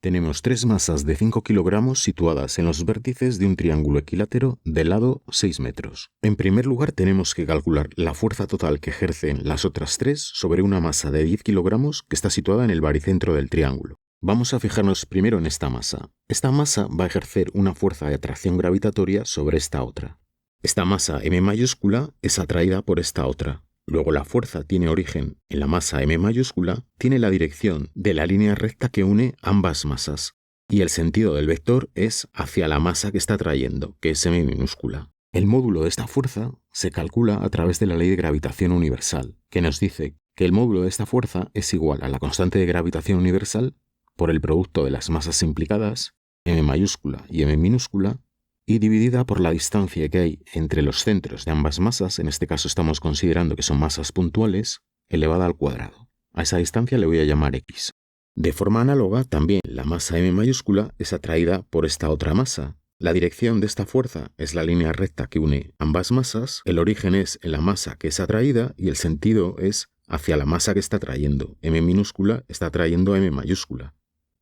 Tenemos tres masas de 5 kilogramos situadas en los vértices de un triángulo equilátero de lado 6 metros. En primer lugar tenemos que calcular la fuerza total que ejercen las otras tres sobre una masa de 10 kilogramos que está situada en el baricentro del triángulo. Vamos a fijarnos primero en esta masa. Esta masa va a ejercer una fuerza de atracción gravitatoria sobre esta otra. Esta masa M mayúscula es atraída por esta otra. Luego la fuerza tiene origen en la masa M mayúscula, tiene la dirección de la línea recta que une ambas masas, y el sentido del vector es hacia la masa que está atrayendo, que es M minúscula. El módulo de esta fuerza se calcula a través de la ley de gravitación universal, que nos dice que el módulo de esta fuerza es igual a la constante de gravitación universal por el producto de las masas implicadas, M mayúscula y M minúscula, y dividida por la distancia que hay entre los centros de ambas masas, en este caso estamos considerando que son masas puntuales, elevada al cuadrado. A esa distancia le voy a llamar x. De forma análoga, también la masa M mayúscula es atraída por esta otra masa. La dirección de esta fuerza es la línea recta que une ambas masas, el origen es en la masa que es atraída y el sentido es hacia la masa que está atrayendo. M minúscula está atrayendo M mayúscula.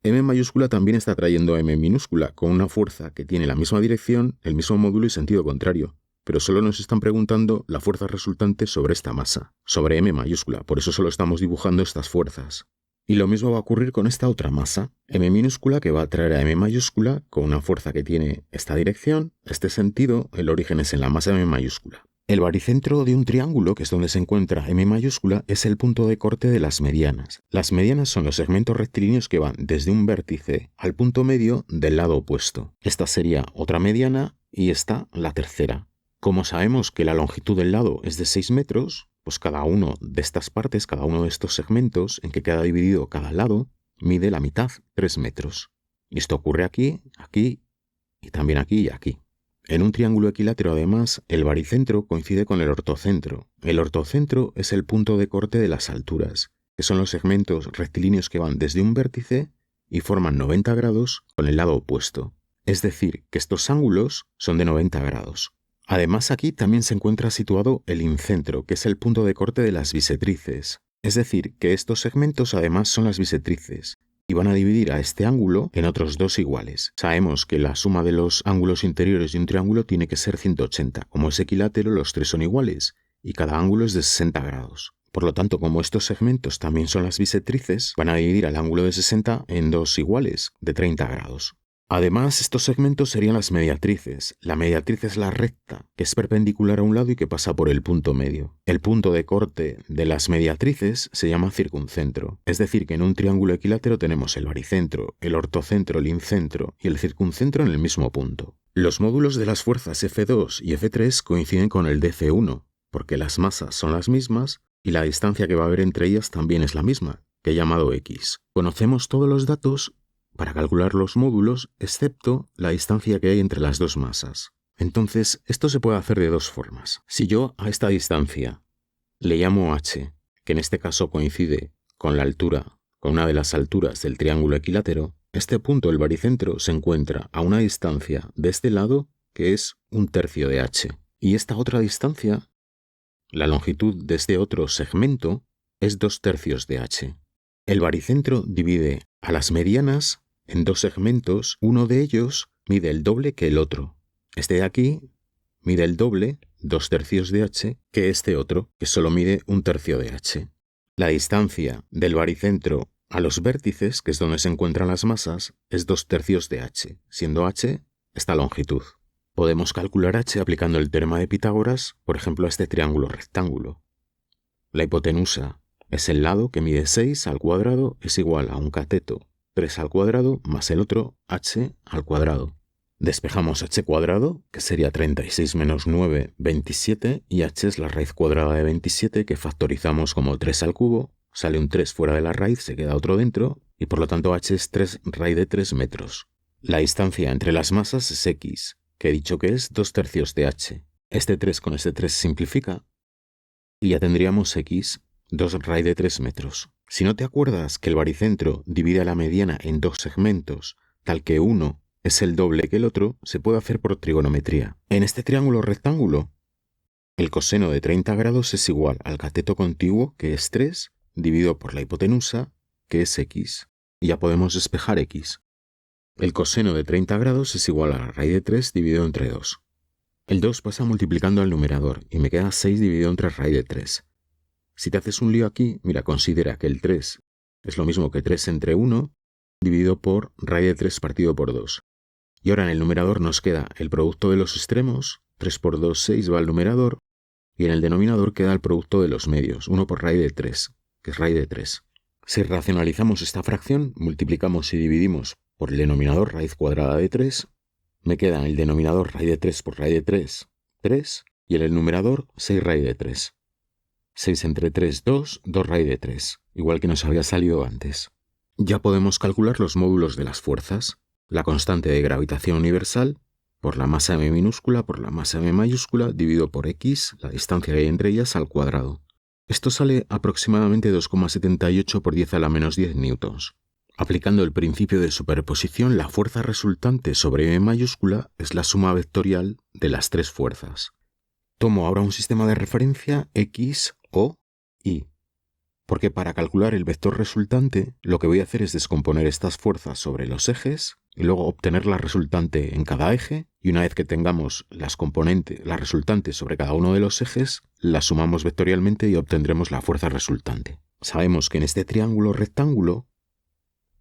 M mayúscula también está atrayendo M minúscula con una fuerza que tiene la misma dirección, el mismo módulo y sentido contrario, pero solo nos están preguntando la fuerza resultante sobre esta masa, sobre M mayúscula, por eso solo estamos dibujando estas fuerzas. Y lo mismo va a ocurrir con esta otra masa, M minúscula, que va a atraer a M mayúscula con una fuerza que tiene esta dirección, este sentido, el origen es en la masa M mayúscula. El baricentro de un triángulo, que es donde se encuentra M mayúscula, es el punto de corte de las medianas. Las medianas son los segmentos rectilíneos que van desde un vértice al punto medio del lado opuesto. Esta sería otra mediana y esta la tercera. Como sabemos que la longitud del lado es de 6 metros, pues cada uno de estas partes, cada uno de estos segmentos en que queda dividido cada lado, mide la mitad, 3 metros. Y esto ocurre aquí, aquí y también aquí y aquí. En un triángulo equilátero, además, el baricentro coincide con el ortocentro. El ortocentro es el punto de corte de las alturas, que son los segmentos rectilíneos que van desde un vértice y forman 90 grados con el lado opuesto. Es decir, que estos ángulos son de 90 grados. Además, aquí también se encuentra situado el incentro, que es el punto de corte de las bisectrices. Es decir, que estos segmentos además son las bisectrices y van a dividir a este ángulo en otros dos iguales. Sabemos que la suma de los ángulos interiores de un triángulo tiene que ser 180. Como es equilátero, los tres son iguales y cada ángulo es de 60 grados. Por lo tanto, como estos segmentos también son las bisectrices, van a dividir al ángulo de 60 en dos iguales, de 30 grados. Además, estos segmentos serían las mediatrices. La mediatriz es la recta, que es perpendicular a un lado y que pasa por el punto medio. El punto de corte de las mediatrices se llama circuncentro. Es decir, que en un triángulo equilátero tenemos el baricentro, el ortocentro, el incentro y el circuncentro en el mismo punto. Los módulos de las fuerzas F2 y F3 coinciden con el de F1, porque las masas son las mismas y la distancia que va a haber entre ellas también es la misma, que he llamado x. Conocemos todos los datos para calcular los módulos, excepto la distancia que hay entre las dos masas. Entonces, esto se puede hacer de dos formas. Si yo a esta distancia le llamo h, que en este caso coincide con la altura, con una de las alturas del triángulo equilátero, este punto, el baricentro, se encuentra a una distancia de este lado que es 1/3 de h. Y esta otra distancia, la longitud de este otro segmento, es 2/3 de h. El baricentro divide a las medianas en dos segmentos, uno de ellos mide el doble que el otro. Este de aquí mide el doble, 2/3 de h, que este otro, que solo mide 1/3 de h. La distancia del baricentro a los vértices, que es donde se encuentran las masas, es 2/3 de h, siendo h esta longitud. Podemos calcular h aplicando el teorema de Pitágoras, por ejemplo, a este triángulo rectángulo. La hipotenusa es el lado que mide 6 al cuadrado, es igual a un cateto 3 al cuadrado más el otro h al cuadrado. Despejamos h cuadrado, que sería 36 menos 9, 27, y h es la raíz cuadrada de 27, que factorizamos como 3 al cubo, sale un 3 fuera de la raíz, se queda otro dentro, y por lo tanto h es 3 raíz de 3 metros. La distancia entre las masas es x, que he dicho que es 2/3 de h. Este 3 con este 3 simplifica, y ya tendríamos x 2 raíz de 3 metros. Si no te acuerdas que el baricentro divide a la mediana en dos segmentos, tal que uno es el doble que el otro, se puede hacer por trigonometría. En este triángulo rectángulo, el coseno de 30 grados es igual al cateto contiguo, que es 3, dividido por la hipotenusa, que es x. Y ya podemos despejar x. El coseno de 30 grados es igual a la raíz de 3 dividido entre 2. El 2 pasa multiplicando al numerador y me queda 6 dividido entre raíz de 3. Si te haces un lío aquí, mira, considera que el 3 es lo mismo que 3 entre 1 dividido por raíz de 3 partido por 2. Y ahora en el numerador nos queda el producto de los extremos, 3 por 2, 6 va al numerador, y en el denominador queda el producto de los medios, 1 por raíz de 3, que es raíz de 3. Si racionalizamos esta fracción, multiplicamos y dividimos por el denominador raíz cuadrada de 3, me queda en el denominador raíz de 3 por raíz de 3, 3, y en el numerador 6 raíz de 3. 6 entre 3, 2, 2 raíz de 3, igual que nos había salido antes. Ya podemos calcular los módulos de las fuerzas, la constante de gravitación universal, por la masa m minúscula por la masa m mayúscula, dividido por x, la distancia que hay entre ellas, al cuadrado. Esto sale aproximadamente 2,78 por 10 a la menos 10 newtons. Aplicando el principio de superposición, la fuerza resultante sobre m mayúscula es la suma vectorial de las tres fuerzas. Tomo ahora un sistema de referencia x, o, y. Porque para calcular el vector resultante, lo que voy a hacer es descomponer estas fuerzas sobre los ejes y luego obtener la resultante en cada eje, y una vez que tengamos las resultantes sobre cada uno de los ejes, las sumamos vectorialmente y obtendremos la fuerza resultante. Sabemos que en este triángulo rectángulo,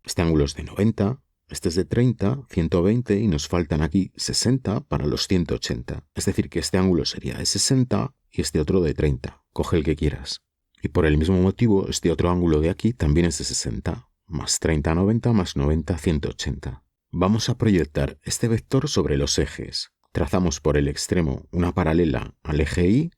este ángulo es de 90, este es de 30, 120 y nos faltan aquí 60 para los 180. Es decir, que este ángulo sería de 60 y este otro de 30. Coge el que quieras. Y por el mismo motivo, este otro ángulo de aquí también es de 60, más 30, 90, más 90, 180. Vamos a proyectar este vector sobre los ejes. Trazamos por el extremo una paralela al eje Y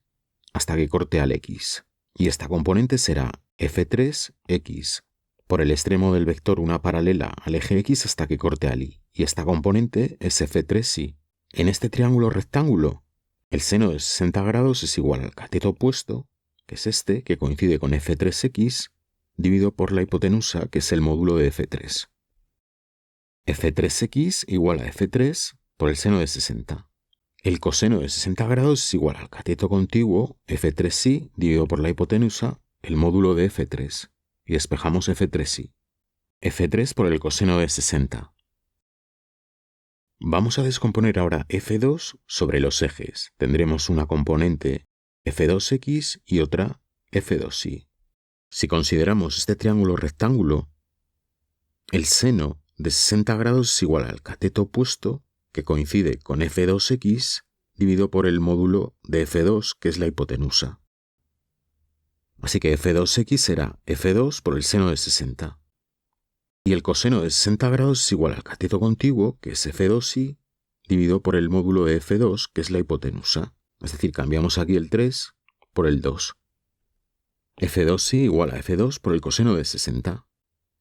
hasta que corte al X. Y esta componente será F3X. Por el extremo del vector una paralela al eje X hasta que corte al Y. Y esta componente es F3Y. En este triángulo rectángulo, el seno de 60 grados es igual al cateto opuesto, que es este, que coincide con F3X, dividido por la hipotenusa, que es el módulo de F3. F3X igual a F3 por el seno de 60. El coseno de 60 grados es igual al cateto contiguo, F3Y, dividido por la hipotenusa, el módulo de F3. Y despejamos F3Y. F3 por el coseno de 60. Vamos a descomponer ahora F2 sobre los ejes. Tendremos una componente F2X y otra F2Y. Si consideramos este triángulo rectángulo, el seno de 60 grados es igual al cateto opuesto, que coincide con F2X, dividido por el módulo de F2, que es la hipotenusa. Así que F2X será F2 por el seno de 60. Y el coseno de 60 grados es igual al cateto contiguo, que es F2Y, dividido por el módulo de F2, que es la hipotenusa. Es decir, cambiamos aquí el 3 por el 2. F2Y igual a F2 por el coseno de 60.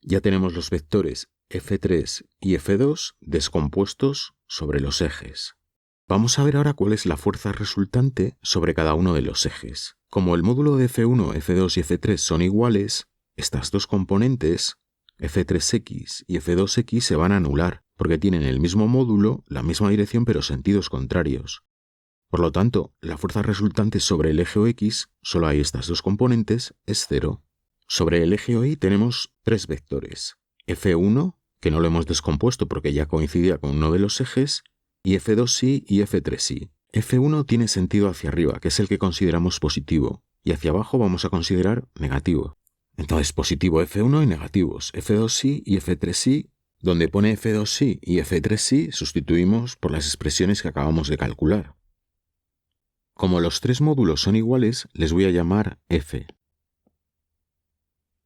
Ya tenemos los vectores F3 y F2 descompuestos sobre los ejes. Vamos a ver ahora cuál es la fuerza resultante sobre cada uno de los ejes. Como el módulo de F1, F2 y F3 son iguales, estas dos componentes, F3X y F2X, se van a anular, porque tienen el mismo módulo, la misma dirección, pero sentidos contrarios. Por lo tanto, la fuerza resultante sobre el eje OX, solo hay estas dos componentes, es 0. Sobre el eje OY tenemos tres vectores. F1, que no lo hemos descompuesto porque ya coincidía con uno de los ejes, y F2Y y F3Y. F1 tiene sentido hacia arriba, que es el que consideramos positivo, y hacia abajo vamos a considerar negativo. Entonces, positivo F1 y negativos F2Y y F3Y. Donde pone F2Y y F3Y sustituimos por las expresiones que acabamos de calcular. Como los tres módulos son iguales, les voy a llamar F.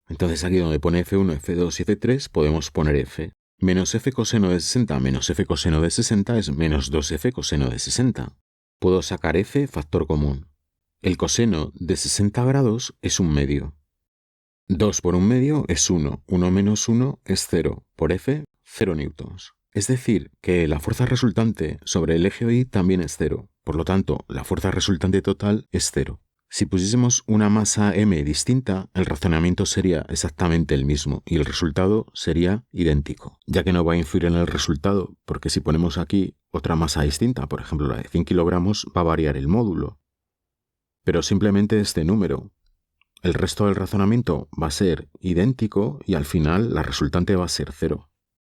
Entonces aquí donde pone F1, F2 y F3 podemos poner F. Menos F coseno de 60 menos F coseno de 60 es menos 2F coseno de 60. Puedo sacar F factor común. El coseno de 60 grados es un medio. 2 por un medio es 1. 1 menos 1 es 0. Por F, 0 newtons. Es decir, que la fuerza resultante sobre el eje OY también es 0. Por lo tanto, la fuerza resultante total es 0. Si pusiésemos una masa m distinta, el razonamiento sería exactamente el mismo y el resultado sería idéntico, ya que no va a influir en el resultado, porque si ponemos aquí otra masa distinta, por ejemplo la de 100 kilogramos, va a variar el módulo. Pero simplemente este número. El resto del razonamiento va a ser idéntico y al final la resultante va a ser 0.